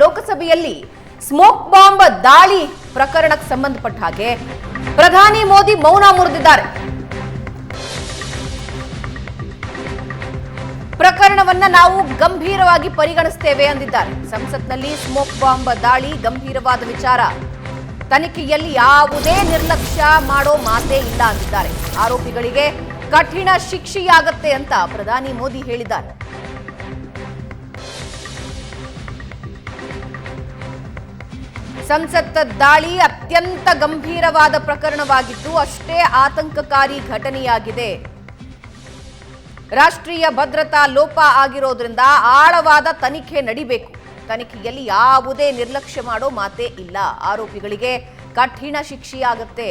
ಲೋಕಸಭೆಯಲ್ಲಿ smoke bomb ದಾಳಿ ಪ್ರಕರಣಕ್ಕೆ ಸಂಬಂಧಪಟ್ಟ ಹಾಗೆ ಪ್ರಧಾನಿ ಮೋದಿ ಮೌನ ಮುರಿದಿದ್ದಾರೆ. ಪ್ರಕರಣವನ್ನ ನಾವು ಗಂಭೀರವಾಗಿ ಪರಿಗಣಿಸುತ್ತೇವೆ ಅಂದಿದ್ದಾರೆ. ಸಂಸತ್ನಲ್ಲಿ ಸ್ಮೋಕ್ ಬಾಂಬ್ ದಾಳಿ ಗಂಭೀರವಾದ ವಿಚಾರ, ತನಿಖೆಯಲ್ಲಿ ಯಾವುದೇ ನಿರ್ಲಕ್ಷ್ಯ ಮಾಡೋ ಮಾತೇ ಇಲ್ಲ ಅಂದಿದ್ದಾರೆ. ಆರೋಪಿಗಳಿಗೆ ಕಠಿಣ ಶಿಕ್ಷೆಯಾಗತ್ತೆ ಅಂತ ಪ್ರಧಾನಿ ಮೋದಿ ಹೇಳಿದ್ದಾರೆ. ಸಂಸತ್ ದಾಳಿ ಅತ್ಯಂತ ಗಂಭೀರವಾದ ಪ್ರಕರಣವಾಗಿದ್ದು ಅಷ್ಟೇ ಆತಂಕಕಾರಿ ಘಟನೆಯಾಗಿದೆ. ರಾಷ್ಟ್ರೀಯ ಭದ್ರತಾ ಲೋಪ ಆಗಿರೋದ್ರಿಂದ ಆಳವಾದ ತನಿಖೆ ನಡಿಬೇಕು. ತನಿಖೆಯಲ್ಲಿ ಯಾವುದೇ ನಿರ್ಲಕ್ಷ್ಯ ಮಾಡೋ ಮಾತೇ ಇಲ್ಲ. ಆರೋಪಿಗಳಿಗೆ ಕಠಿಣ ಶಿಕ್ಷೆಯಾಗತ್ತೆ.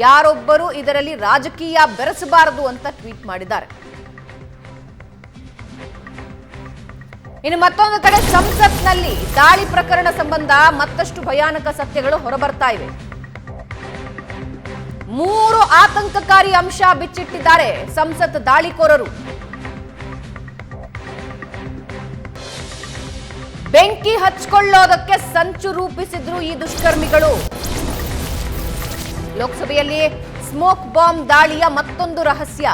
ಯಾರೊಬ್ಬರು ಇದರಲ್ಲಿ ರಾಜಕೀಯ ಬೆರೆಸಬಾರದು ಅಂತ ಟ್ವೀಟ್ ಮಾಡಿದ್ದಾರೆ. ಇನ್ನು ಮತ್ತೊಂದು ಕಡೆ ಸಂಸತ್ನಲ್ಲಿ ದಾಳಿ ಪ್ರಕರಣ ಸಂಬಂಧ ಮತ್ತಷ್ಟು ಭಯಾನಕ ಸತ್ಯಗಳು ಹೊರಬರ್ತಾ ಇವೆ. 3 ಆತಂಕಕಾರಿ ಅಂಶ ಬಿಚ್ಚಿಟ್ಟಿದ್ದಾರೆ ಸಂಸತ್ ದಾಳಿಕೋರರು. ಬೆಂಕಿ ಹಚ್ಕೊಳ್ಳೋದಕ್ಕೆ ಸಂಚು ರೂಪಿಸಿದ್ರು ಈ ದುಷ್ಕರ್ಮಿಗಳು. ಲೋಕಸಭೆಯಲ್ಲಿ ಸ್ಮೋಕ್ ಬಾಂಬ್ ದಾಳಿಯ ಮತ್ತೊಂದು ರಹಸ್ಯ.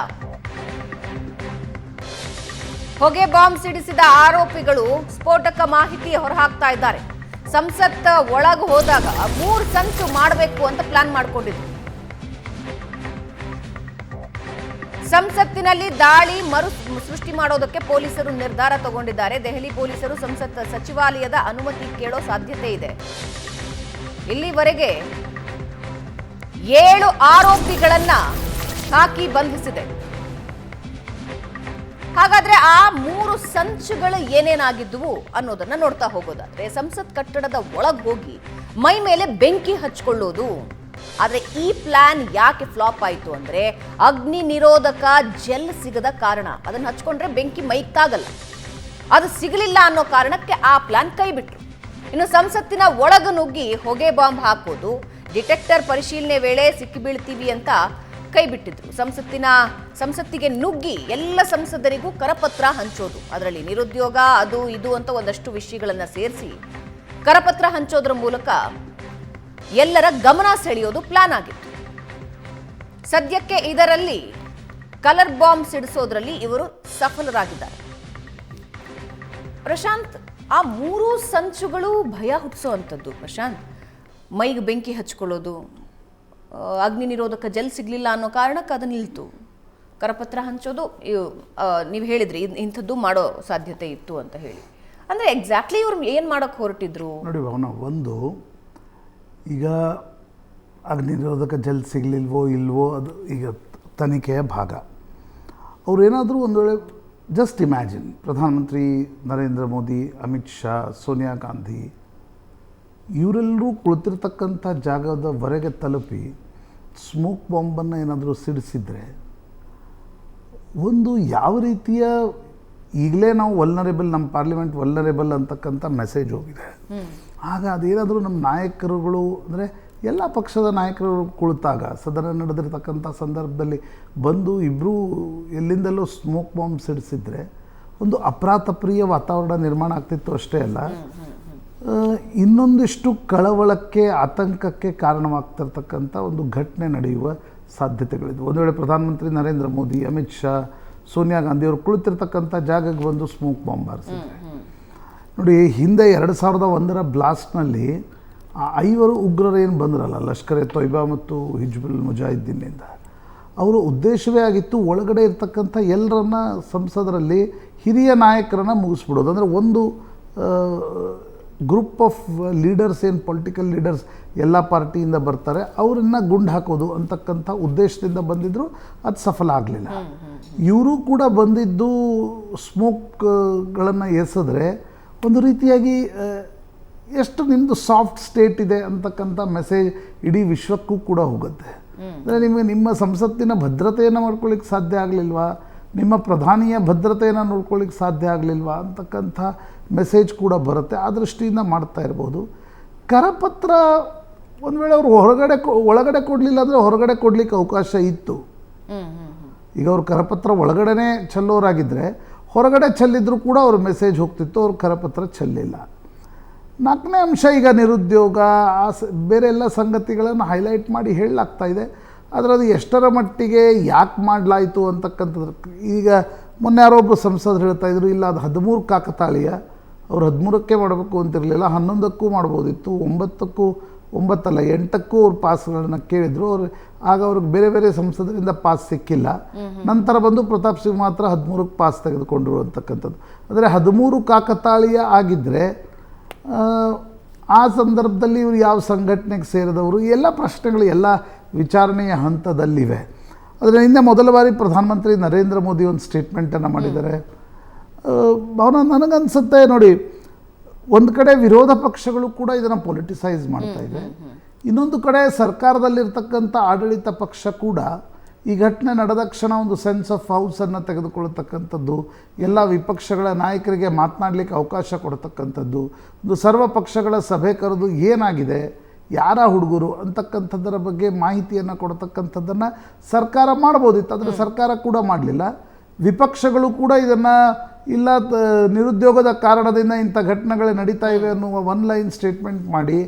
ಹೊಗೆ ಬಾಂಬ್ ಸಿಡಿಸಿದ ಆರೋಪಿಗಳು ಸ್ಫೋಟಕ ಮಾಹಿತಿ ಹೊರಹಾಕ್ತಾ ಇದ್ದಾರೆ. ಸಂಸತ್ ಒಳಗೆ ಹೋದಾಗ 3 ಸಂಚು ಮಾಡಬೇಕು ಅಂತ ಪ್ಲಾನ್ ಮಾಡಿಕೊಂಡಿದ್ರು. ಸಂಸತ್ತಿನಲ್ಲಿ ದಾಳಿ ಮರು ಸೃಷ್ಟಿ ಮಾಡೋದಕ್ಕೆ ಪೊಲೀಸರು ನಿರ್ಧಾರ ತಗೊಂಡಿದ್ದಾರೆ. ದೆಹಲಿ ಪೊಲೀಸರು ಸಂಸತ್ ಸಚಿವಾಲಯದ ಅನುಮತಿ ಕೇಳೋ ಸಾಧ್ಯತೆ ಇದೆ. ಇಲ್ಲಿವರೆಗೆ 7 ಆರೋಪಿಗಳನ್ನ ಹಾಕಿ ಬಂಧಿಸಿದೆ. ಹಾಗಾದ್ರೆ ಆ 3 ಸಂಚುಗಳು ಏನೇನಾಗಿದ್ವು ಅನ್ನೋದನ್ನ ನೋಡ್ತಾ ಹೋಗೋದಾದ್ರೆ, ಸಂಸತ್ ಕಟ್ಟಡದ ಒಳಗೆ ಹೋಗಿ ಮೈ ಮೇಲೆ ಬೆಂಕಿ ಹಚ್ಕೊಳ್ಳೋದು. ಆದ್ರೆ ಈ ಪ್ಲಾನ್ ಯಾಕೆ ಫ್ಲಾಪ್ ಆಯ್ತು ಅಂದ್ರೆ, ಅಗ್ನಿ ನಿರೋಧಕ ಜೆಲ್ ಸಿಗದ ಕಾರಣ. ಅದನ್ನ ಹಚ್ಕೊಂಡ್ರೆ ಬೆಂಕಿ ಮೈಗೆ ತಾಗಲ್ಲ. ಅದು ಸಿಗಲಿಲ್ಲ ಅನ್ನೋ ಕಾರಣಕ್ಕೆ ಆ ಪ್ಲಾನ್ ಕೈ ಬಿಟ್ರು. ಇನ್ನು ಸಂಸತ್ತಿನ ಒಳಗೆ ನುಗ್ಗಿ ಹೊಗೆ ಬಾಂಬ್ ಹಾಕೋದು, ಡಿಟೆಕ್ಟರ್ ಪರಿಶೀಲನೆ ವೇಳೆ ಸಿಕ್ಕಿ ಬೀಳ್ತೀವಿ ಅಂತ ಕೈ ಬಿಟ್ಟಿದ್ರು. ಸಂಸತ್ತಿಗೆ ನುಗ್ಗಿ ಎಲ್ಲ ಸಂಸದರಿಗೂ ಕರಪತ್ರ ಹಂಚೋದು, ಅದರಲ್ಲಿ ನಿರುದ್ಯೋಗ ಅದು ಇದು ಅಂತ ಒಂದಷ್ಟು ವಿಷಯಗಳನ್ನ ಸೇರಿಸಿ ಕರಪತ್ರ ಹಂಚೋದ್ರ ಮೂಲಕ ಎಲ್ಲರ ಗಮನ ಸೆಳೆಯೋದು ಪ್ಲಾನ್ ಆಗಿತ್ತು. ಸದ್ಯಕ್ಕೆ ಇದರಲ್ಲಿ ಕಲರ್ ಬಾಂಬ್ ಸಿಡಿಸೋದ್ರಲ್ಲಿ ಇವರು ಸಫಲರಾಗಿದ್ದಾರೆ. ಪ್ರಶಾಂತ್, ಆ 3 ಸಂಚುಗಳು ಭಯ ಹುಟ್ಟಿಸೋವಂಥದ್ದು. ಪ್ರಶಾಂತ್, ಮೈಗೆ ಬೆಂಕಿ ಹಚ್ಕೊಳ್ಳೋದು, ಅಗ್ನಿ ನಿರೋಧಕ ಜೆಲ್ ಸಿಗಲಿಲ್ಲ ಅನ್ನೋ ಕಾರಣಕ್ಕೆ ಅದು ನಿಲ್ತು, ಕರಪತ್ರ ಹಂಚೋದು, ನೀವು ಹೇಳಿದ್ರಿ ಇಂಥದ್ದು ಮಾಡೋ ಸಾಧ್ಯತೆ ಇತ್ತು ಅಂತ ಹೇಳಿ. ಅಂದರೆ ಎಕ್ಸಾಕ್ಟ್ಲಿ ಇವ್ರು ಏನು ಮಾಡೋಕ್ಕೆ ಹೊರಟಿದ್ರು ನೋಡಿ ಭಾವನ. ಒಂದು, ಈಗ ಅಗ್ನಿ ನಿರೋಧಕ ಜೆಲ್ ಸಿಗಲಿಲ್ವೋ ಇಲ್ವೋ ಅದು ಈಗ ತನಿಖೆಯ ಭಾಗ. ಅವರೇನಾದರೂ ಒಂದು ವೇಳೆ ಜಸ್ಟ್ ಇಮ್ಯಾಜಿನ್, ಪ್ರಧಾನಮಂತ್ರಿ ನರೇಂದ್ರ ಮೋದಿ, ಅಮಿತ್ ಶಾ, ಸೋನಿಯಾ ಗಾಂಧಿ ಇವರೆಲ್ಲರೂ ಕುಳಿತಿರ್ತಕ್ಕಂಥ ಜಾಗದವರೆಗೆ ತಲುಪಿ ಸ್ಮೋಕ್ ಬಾಂಬನ್ನು ಏನಾದರೂ ಸಿಡಿಸಿದರೆ, ಒಂದು ಯಾವ ರೀತಿಯ, ಈಗಲೇ ನಾವು ವಲ್ನರೇಬಲ್, ನಮ್ಮ ಪಾರ್ಲಿಮೆಂಟ್ ವಲ್ನರೇಬಲ್ ಅಂತಕ್ಕಂಥ ಮೆಸೇಜ್ ಹೋಗಿದೆ. ಆಗ ಅದೇನಾದರೂ ನಮ್ಮ ನಾಯಕರುಗಳು, ಅಂದರೆ ಎಲ್ಲ ಪಕ್ಷದ ನಾಯಕರು ಕುಳಿತಾಗ ಸದನ ನಡೆದಿರ್ತಕ್ಕಂಥ ಸಂದರ್ಭದಲ್ಲಿ ಬಂದು ಇಬ್ಬರೂ ಎಲ್ಲಿಂದಲೂ ಸ್ಮೋಕ್ ಬಾಂಬ್ ಸಿಡಿಸಿದ್ರೆ ಒಂದು ಅಪ್ರಾತಪ್ರಿಯ ವಾತಾವರಣ ನಿರ್ಮಾಣ ಆಗ್ತಿತ್ತು. ಅಷ್ಟೇ ಅಲ್ಲ, ಇನ್ನೊಂದಿಷ್ಟು ಕಳವಳಕ್ಕೆ, ಆತಂಕಕ್ಕೆ ಕಾರಣವಾಗ್ತಿರ್ತಕ್ಕಂಥ ಒಂದು ಘಟನೆ ನಡೆಯುವ ಸಾಧ್ಯತೆಗಳಿದ್ವು. ಒಂದು ವೇಳೆ ಪ್ರಧಾನಮಂತ್ರಿ ನರೇಂದ್ರ ಮೋದಿ, ಅಮಿತ್ ಶಾ, ಸೋನಿಯಾ ಗಾಂಧಿ ಅವರು ಕುಳಿತಿರ್ತಕ್ಕಂಥ ಜಾಗಕ್ಕೆ ಬಂದು ಸ್ಮೋಕ್ ಬಾಂಬ್ ಬಾರಿಸಿದ್ದಾರೆ. ನೋಡಿ, ಹಿಂದೆ 2001ರ ಬ್ಲಾಸ್ಟ್ನಲ್ಲಿ 5 ಉಗ್ರರು ಏನು ಬಂದ್ರಲ್ಲ, ಲಷ್ಕರ್ ಎ ತೊಯ್ಬಾ ಮತ್ತು ಹಿಜ್ಬುಲ್ ಮುಜಾಹಿದ್ದೀನ್ನಿಂದ, ಅವರ ಉದ್ದೇಶವೇ ಆಗಿತ್ತು ಒಳಗಡೆ ಇರ್ತಕ್ಕಂಥ ಎಲ್ಲರನ್ನ ಸಂಸದರಲ್ಲಿ ಹಿರಿಯ ನಾಯಕರನ್ನು ಮುಗಿಸ್ಬಿಡೋದು. ಅಂದರೆ ಒಂದು ಗ್ರೂಪ್ ಆಫ್ ಲೀಡರ್ಸ್, ಏನು ಪೊಲಿಟಿಕಲ್ ಲೀಡರ್ಸ್ ಎಲ್ಲ ಪಾರ್ಟಿಯಿಂದ ಬರ್ತಾರೆ, ಅವರನ್ನ ಗುಂಡು ಹಾಕೋದು ಅಂತಕ್ಕಂಥ ಉದ್ದೇಶದಿಂದ ಬಂದಿದ್ದರು. ಅದು ಸಫಲ ಆಗಲಿಲ್ಲ. ಇವರು ಕೂಡ ಬಂದಿದ್ದು ಸ್ಮೋಕ್ಗಳನ್ನು ಎಸೆದ್ರೆ ಒಂದು ರೀತಿಯಾಗಿ ಎಷ್ಟು ನಿಮ್ಮದು ಸಾಫ್ಟ್ ಸ್ಟೇಟ್ ಇದೆ ಅಂತಕ್ಕಂಥ ಮೆಸೇಜ್ ಇಡೀ ವಿಶ್ವಕ್ಕೂ ಕೂಡ ಹೋಗುತ್ತೆ. ಅಂದರೆ ನಿಮಗೆ ನಿಮ್ಮ ಸಂಸತ್ತಿನ ಭದ್ರತೆಯನ್ನು ಮಾಡ್ಕೊಳ್ಳಿಕ್ಕೆ ಸಾಧ್ಯ ಆಗಲಿಲ್ವಾ, ನಿಮ್ಮ ಪ್ರಧಾನಿಯ ಭದ್ರತೆಯನ್ನು ನೋಡ್ಕೊಳ್ಳಿಕ್ಕೆ ಸಾಧ್ಯ ಆಗಲಿಲ್ವಾ ಅಂತಕ್ಕಂಥ ಮೆಸೇಜ್ ಕೂಡ ಬರುತ್ತೆ. ಆ ದೃಷ್ಟಿಯಿಂದ ಮಾಡ್ತಾ ಇರ್ಬೋದು. ಕರಪತ್ರ ಒಂದು ವೇಳೆ ಅವರು ಒಳಗಡೆ ಕೊಡಲಿಲ್ಲ ಅಂದರೆ ಹೊರಗಡೆ ಕೊಡಲಿಕ್ಕೆ ಅವಕಾಶ ಇತ್ತು. ಈಗ ಅವ್ರು ಕರಪತ್ರ ಒಳಗಡೆ ಚೆಲ್ಲೋರಾಗಿದ್ದರೆ ಹೊರಗಡೆ ಚೆಲ್ಲಿದ್ರು ಕೂಡ ಅವ್ರ ಮೆಸೇಜ್ ಹೋಗ್ತಿತ್ತು. ಅವ್ರು ಕರಪತ್ರ ಚೆಲ್ಲಿಲ್ಲ. 4ನೇ ಅಂಶ ಈಗ ನಿರುದ್ಯೋಗ ಬೇರೆ ಎಲ್ಲ ಸಂಗತಿಗಳನ್ನು ಹೈಲೈಟ್ ಮಾಡಿ ಹೇಳಲಾಗ್ತಾ ಇದೆ. ಆದರೆ ಅದು ಎಷ್ಟರ ಮಟ್ಟಿಗೆ ಯಾಕೆ ಮಾಡಲಾಯಿತು ಅಂತಕ್ಕಂಥದ್ದು ಈಗ ಮೊನ್ನೆ ಯಾರೊಬ್ಬರು ಸಂಸದರು ಹೇಳ್ತಾಯಿದ್ರು, ಇಲ್ಲ ಅದು 13 ಕಾಕತಾಳೀಯ, ಅವ್ರು 13ಕ್ಕೆ ಮಾಡಬೇಕು ಅಂತಿರಲಿಲ್ಲ, 11ಕ್ಕೂ ಮಾಡ್ಬೋದಿತ್ತು, 8ಕ್ಕೂ ಅವ್ರು ಪಾಸ್ಗಳನ್ನು ಕೇಳಿದರು. ಆಗ ಅವ್ರಿಗೆ ಬೇರೆ ಬೇರೆ ಸಂಸದರಿಂದ ಪಾಸ್ ಸಿಕ್ಕಿಲ್ಲ. ನಂತರ ಬಂದು ಪ್ರತಾಪ್ ಸಿಂಗ್ ಮಾತ್ರ 13ಕ್ಕೆ ಪಾಸ್ ತೆಗೆದುಕೊಂಡ್ರು ಅಂತಕ್ಕಂಥದ್ದು. ಅಂದರೆ 13 ಕಾಕತಾಳೀಯ ಆಗಿದ್ದರೆ ಆ ಸಂದರ್ಭದಲ್ಲಿ ಇವರು ಯಾವ ಸಂಘಟನೆಗೆ ಸೇರಿದವರು, ಎಲ್ಲ ಪ್ರಶ್ನೆಗಳು ಎಲ್ಲ ವಿಚಾರಣೆಯ ಹಂತದಲ್ಲಿವೆ. ಅದರ ಹಿಂದೆ ಮೊದಲ ಬಾರಿ ಪ್ರಧಾನಮಂತ್ರಿ ನರೇಂದ್ರ ಮೋದಿ ಒಂದು ಸ್ಟೇಟ್ಮೆಂಟನ್ನು ಮಾಡಿದ್ದಾರೆ. ನನಗನ್ಸುತ್ತೆ ನೋಡಿ, ಒಂದು ಕಡೆ ವಿರೋಧ ಪಕ್ಷಗಳು ಕೂಡ ಇದನ್ನು ಪೊಲಿಟಿಸೈಸ್ ಮಾಡ್ತಾ ಇದೆ, ಇನ್ನೊಂದು ಕಡೆ ಸರ್ಕಾರದಲ್ಲಿರ್ತಕ್ಕಂಥ ಆಡಳಿತ ಪಕ್ಷ ಕೂಡ ಈ ಘಟನೆ ನಡೆದ ಕ್ಷಣ ಒಂದು ಸೆನ್ಸ್ ಆಫ್ ಹೌಸನ್ನು ತೆಗೆದುಕೊಳ್ಳತಕ್ಕಂಥದ್ದು, ಎಲ್ಲ ವಿಪಕ್ಷಗಳ ನಾಯಕರಿಗೆ ಮಾತನಾಡಲಿಕ್ಕೆ ಅವಕಾಶ ಕೊಡ್ತಕ್ಕಂಥದ್ದು, ಒಂದು ಸರ್ವ ಪಕ್ಷಗಳ ಸಭೆ ಕರೆದು ಏನಾಗಿದೆ, ಯಾರ ಹುಡುಗರು ಅಂತಕ್ಕಂಥದ್ದರ ಬಗ್ಗೆ ಮಾಹಿತಿಯನ್ನು ಕೊಡ್ತಕ್ಕಂಥದ್ದನ್ನು ಸರ್ಕಾರ ಮಾಡ್ಬೋದಿತ್ತು. ಆದರೆ ಸರ್ಕಾರ ಕೂಡ ಮಾಡಲಿಲ್ಲ. ವಿಪಕ್ಷಗಳು ಕೂಡ ಇದನ್ನು ಇಲ್ಲ ನಿರುದ್ಯೋಗದ ಕಾರಣದಿಂದ ಇಂಥ ಘಟನೆಗಳು ನಡೀತಾ ಇವೆ ಅನ್ನುವ ಒನ್ ಲೈನ್ ಸ್ಟೇಟ್ಮೆಂಟ್ ಮಾಡಿ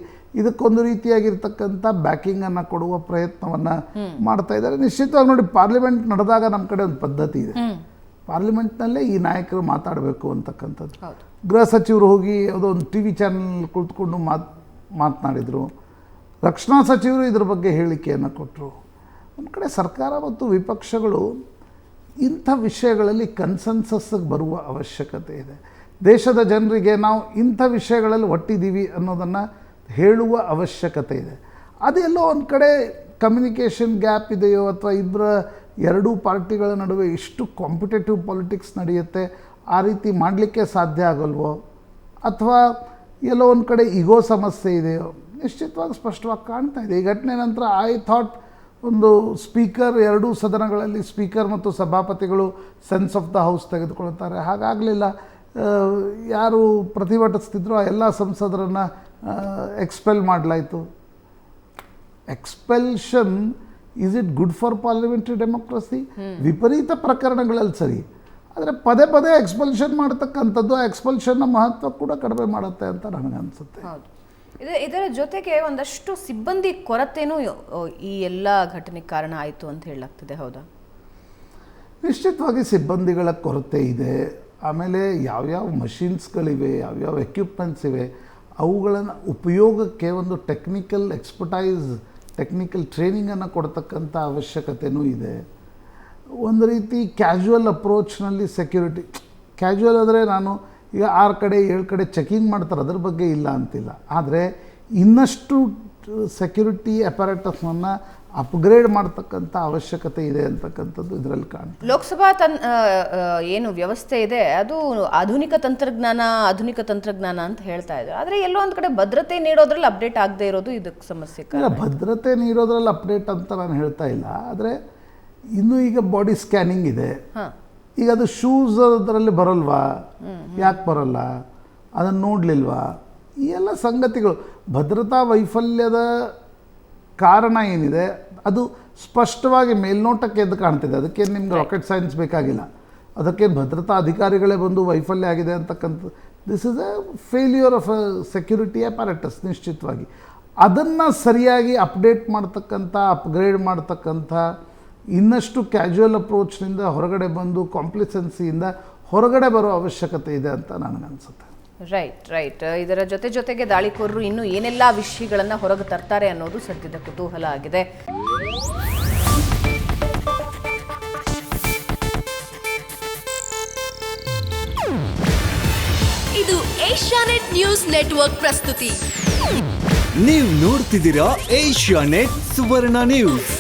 ಇದಕ್ಕೊಂದು ರೀತಿಯಾಗಿರ್ತಕ್ಕಂಥ ಬ್ಯಾಕಿಂಗನ್ನು ಕೊಡುವ ಪ್ರಯತ್ನವನ್ನು ಮಾಡ್ತಾ ಇದ್ದಾರೆ. ನಿಶ್ಚಿತವಾಗಿ ನೋಡಿ, ಪಾರ್ಲಿಮೆಂಟ್ ನಡೆದಾಗ ನಮ್ಮ ಕಡೆ ಒಂದು ಪದ್ಧತಿ ಇದೆ, ಪಾರ್ಲಿಮೆಂಟ್ನಲ್ಲೇ ಈ ನಾಯಕರು ಮಾತಾಡಬೇಕು ಅಂತಕ್ಕಂಥದ್ದು. ಗೃಹ ಸಚಿವರು ಹೋಗಿ ಯಾವುದೋ ಒಂದು TV ಚಾನಲ್ ಕುಳಿತುಕೊಂಡು ಮಾತನಾಡಿದರು, ರಕ್ಷಣಾ ಸಚಿವರು ಇದ್ರ ಬಗ್ಗೆ ಹೇಳಿಕೆಯನ್ನು ಕೊಟ್ಟರು. ಒಂದು ಕಡೆ ಸರ್ಕಾರ ಮತ್ತು ವಿಪಕ್ಷಗಳು ಇಂಥ ವಿಷಯಗಳಲ್ಲಿ ಕನ್ಸೆನ್ಸಸ್ಗೆ ಬರುವ ಅವಶ್ಯಕತೆ ಇದೆ. ದೇಶದ ಜನರಿಗೆ ನಾವು ಇಂಥ ವಿಷಯಗಳಲ್ಲಿ ಒಟ್ಟಿದ್ದೀವಿ ಅನ್ನೋದನ್ನು ಹೇಳುವ ಅವಶ್ಯಕತೆ ಇದೆ. ಅದೆಲ್ಲೋ ಒಂದು ಕಡೆ ಕಮ್ಯುನಿಕೇಷನ್ ಗ್ಯಾಪ್ ಇದೆಯೋ, ಅಥವಾ ಎರಡೂ ಪಾರ್ಟಿಗಳ ನಡುವೆ ಇಷ್ಟು ಕಾಂಪಿಟೇಟಿವ್ ಪಾಲಿಟಿಕ್ಸ್ ನಡೆಯುತ್ತೆ, ಆ ರೀತಿ ಮಾಡಲಿಕ್ಕೆ ಸಾಧ್ಯ ಆಗಲ್ವೋ, ಅಥವಾ ಎಲ್ಲೋ ಒಂದು ಕಡೆ ಈಗೋ ಸಮಸ್ಯೆ ಇದೆಯೋ, ನಿಶ್ಚಿತವಾಗಿ ಸ್ಪಷ್ಟವಾಗಿ ಕಾಣ್ತಾ ಇದೆ. ಈ ಘಟನೆ ನಂತರ ಐ ಥಾಟ್ ಒಂದು ಸ್ಪೀಕರ್, ಎರಡೂ ಸದನಗಳಲ್ಲಿ ಸ್ಪೀಕರ್ ಮತ್ತು ಸಭಾಪತಿಗಳು ಸೆನ್ಸ್ ಆಫ್ ದ ಹೌಸ್ ತೆಗೆದುಕೊಳ್ತಾರೆ. ಹಾಗಾಗಲಿಲ್ಲ. ಯಾರು ಪ್ರತಿಭಟಿಸ್ತಿದ್ರು ಆ ಎಲ್ಲ ಸಂಸದರನ್ನು ಎಕ್ಸ್ಪೆಲ್ ಮಾಡಲಾಯಿತು. Expulsion is it good for parliamentary democracy? ವಿಪರೀತ ಪ್ರಕರಣಗಳಲ್ಲಿ ಸರಿ, ಆದರೆ ಪದೇ ಪದೇ ಎಕ್ಸ್ಪಲ್ಷನ್ ಮಾಡ್ತಕ್ಕಂಥದ್ದು ಆ ಎಕ್ಸ್ಪಲ್ಷನ್ನ ಮಹತ್ವ ಕೂಡ ಕಡಿಮೆ ಮಾಡುತ್ತೆ ಅಂತ ನನಗನ್ಸುತ್ತೆ. ಇದರ ಜೊತೆಗೆ ಒಂದಷ್ಟು ಸಿಬ್ಬಂದಿ ಕೊರತೆನೂ ಈ ಎಲ್ಲ ಘಟನೆಗೆ ಕಾರಣ ಆಯಿತು ಅಂತ ಹೇಳಲಾಗ್ತಿದೆ, ಹೌದಾ? ನಿಶ್ಚಿತವಾಗಿ ಸಿಬ್ಬಂದಿಗಳ ಕೊರತೆ ಇದೆ. ಆಮೇಲೆ ಯಾವ್ಯಾವ ಮಷಿನ್ಸ್ಗಳಿವೆ, ಯಾವ್ಯಾವ ಎಕ್ವಿಪ್ಮೆಂಟ್ಸ್ ಇವೆ, ಅವುಗಳನ್ನು ಉಪಯೋಗಕ್ಕೆ ಒಂದು ಟೆಕ್ನಿಕಲ್ ಎಕ್ಸ್ಪರ್ಟೈಸ್, ಟೆಕ್ನಿಕಲ್ ಟ್ರೈನಿಂಗನ್ನು ಕೊಡ್ತಕ್ಕಂಥ ಅವಶ್ಯಕತೆಯೂ ಇದೆ. ಒಂದು ರೀತಿ ಕ್ಯಾಶುವಲ್ ಅಪ್ರೋಚ್ನಲ್ಲಿ ಸೆಕ್ಯೂರಿಟಿ, ಕ್ಯಾಶುವಲ್ ಅಂದರೆ ನಾನು ಈಗ 6 ಕಡೆ 7 ಕಡೆ ಚೆಕಿಂಗ್ ಮಾಡ್ತಾರೆ, ಅದ್ರ ಬಗ್ಗೆ ಇಲ್ಲ ಅಂತಿಲ್ಲ. ಆದರೆ ಇನ್ನಷ್ಟು ಸೆಕ್ಯೂರಿಟಿ ಅಪಾರೇಟಸ್ನನ್ನು ಅಪ್ಗ್ರೇಡ್ ಮಾಡ್ತಕ್ಕಂಥ ಅವಶ್ಯಕತೆ ಇದೆ ಅಂತಕ್ಕಂಥದ್ದು ಇದರಲ್ಲಿ ಕಾಣುತ್ತೆ. ಲೋಕಸಭಾ ಏನು ವ್ಯವಸ್ಥೆ ಇದೆ ಅದು ಆಧುನಿಕ ತಂತ್ರಜ್ಞಾನ ಅಂತ ಹೇಳ್ತಾ ಇದ್ದಾರೆ. ಆದರೆ ಎಲ್ಲೋ ಒಂದು ಕಡೆ ಭದ್ರತೆ ನೀಡೋದ್ರಲ್ಲಿ ಅಪ್ಡೇಟ್ ಆಗದೆ ಇರೋದು ಇದಕ್ಕೆ ಸಮಸ್ಯೆ. ಭದ್ರತೆ ನೀಡೋದ್ರಲ್ಲಿ ಅಪ್ಡೇಟ್ ಅಂತ ನಾನು ಹೇಳ್ತಾ ಇಲ್ಲ, ಆದರೆ ಇನ್ನೂ ಈಗ ಬಾಡಿ ಸ್ಕ್ಯಾನಿಂಗ್ ಇದೆ. ಈಗ ಅದು ಶೂಸ್ ಅದರಲ್ಲಿ ಬರಲ್ವಾ, ಯಾಕೆ ಬರಲ್ಲ, ಅದನ್ನು ನೋಡಲಿಲ್ವಾ, ಈ ಎಲ್ಲ ಸಂಗತಿಗಳು ಭದ್ರತಾ ವೈಫಲ್ಯದ ಕಾರಣ ಏನಿದೆ ಅದು ಸ್ಪಷ್ಟವಾಗಿ ಮೇಲ್ನೋಟಕ್ಕೆ ಎದ್ದು ಕಾಣ್ತಿದೆ. ಅದಕ್ಕೆ ನಿಮ್ಗೆ ರಾಕೆಟ್ ಸೈನ್ಸ್ ಬೇಕಾಗಿಲ್ಲ, ಅದಕ್ಕೆ ಭದ್ರತಾ ಅಧಿಕಾರಿಗಳೇ ಬಂದು ವೈಫಲ್ಯ ಆಗಿದೆ ಅಂತಕ್ಕಂಥ, this is a failure of a security apparatus. ನಿಶ್ಚಿತವಾಗಿ ಅದನ್ನು ಸರಿಯಾಗಿ ಅಪ್ಡೇಟ್ ಮಾಡ್ತಕ್ಕಂಥ, ಅಪ್ಗ್ರೇಡ್ ಮಾಡ್ತಕ್ಕಂಥ, ಇನ್ನಷ್ಟು ಕ್ಯಾಶುವಲ್ ಅಪ್ರೋಚ್ನಿಂದ ಹೊರಗಡೆ ಬಂದು ಕಾಂಪ್ಲಿಸೆನ್ಸಿಯಿಂದ ಹೊರಗಡೆ ಬರೋ ಅವಶ್ಯಕತೆ ಇದೆ ಅಂತ ನನಗನ್ಸುತ್ತೆ. ರೈಟ್. ಇದರ ಜೊತೆಗೆ ದಾಳಿಕೋರರು ಇನ್ನೂ ಏನೆಲ್ಲ ವಿಷಯಗಳನ್ನು ಹೊರಗೆ ತರ್ತಾರೆ ಅನ್ನೋದು ಸದ್ಯದ ಕುತೂಹಲ ಆಗಿದೆ. ಇದು ಏಷ್ಯಾನೆಟ್ ನ್ಯೂಸ್ ನೆಟ್ವರ್ಕ್ ಪ್ರಸ್ತುತಿ. ನೀವು ನೋಡ್ತಿದ್ದೀರಾ ಏಷ್ಯಾನೆಟ್ ಸುವರ್ಣ ನ್ಯೂಸ್.